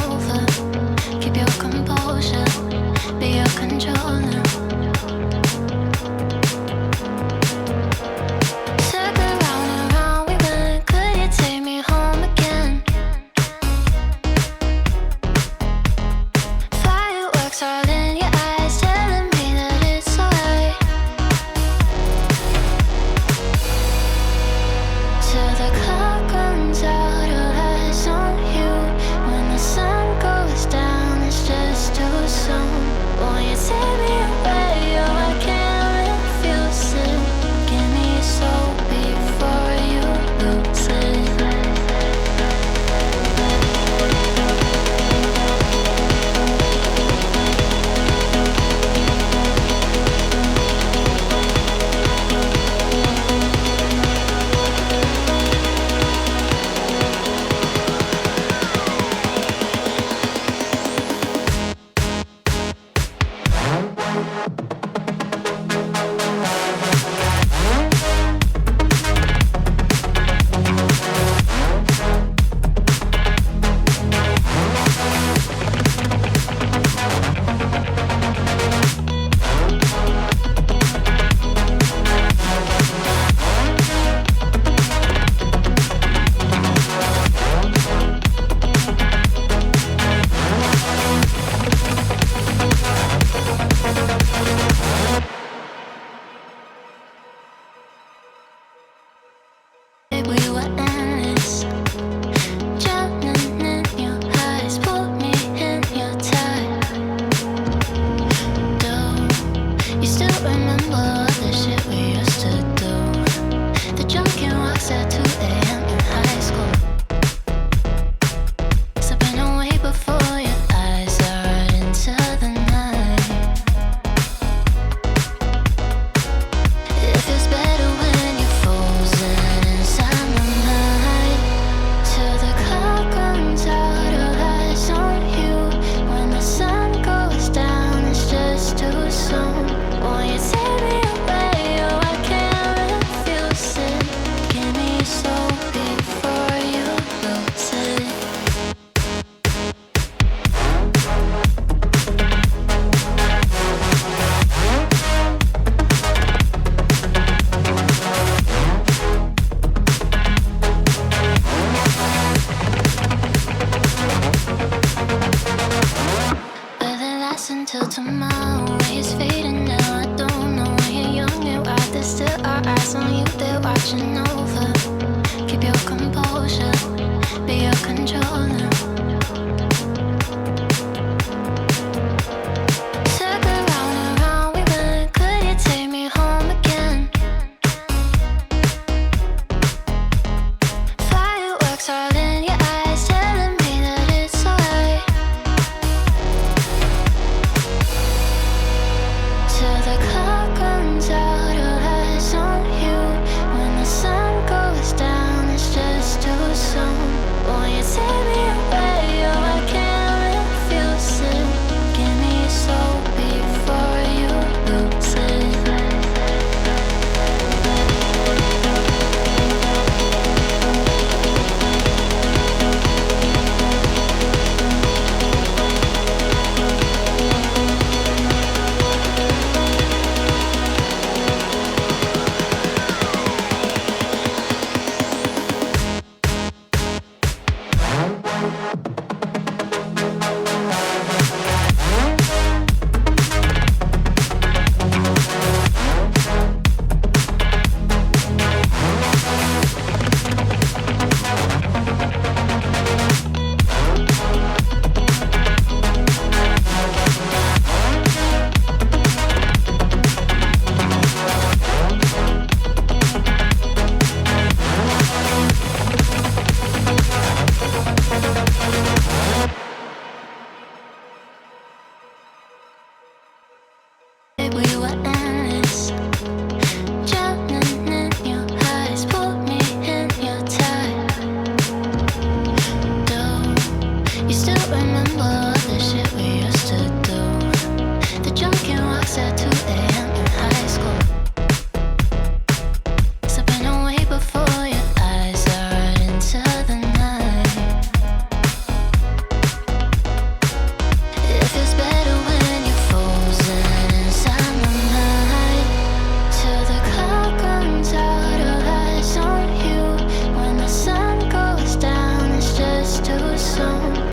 over. Keep your composure, be your controller. Circle round and round we went. Could you take me home again? Fireworks all in your eyes, telling me that it's alright. Till the clock runs out, all eyes on you. When the sun goes down, it's just too soon. Won't you take me away? Oh, I can't refuse it. Give me your soul before you lose it. We were endless, drowning in your eyes. Put me in your tide. Do you still remember all the shit we used to do? The drunken walks at 2 a.m. in high school. Slipping away before your eyes are right into the night. It feels better when you're frozen inside my mind. Till the clock runs out, all eyes on you. When the sun goes down, it's just too soon. Won't you take me away? Oh, I can't refuse it. Give me your soul before you lose it. Will it last until tomorrow? It's fading now, I don't know. When you're young, you out there, still our eyes on you, they're watching over.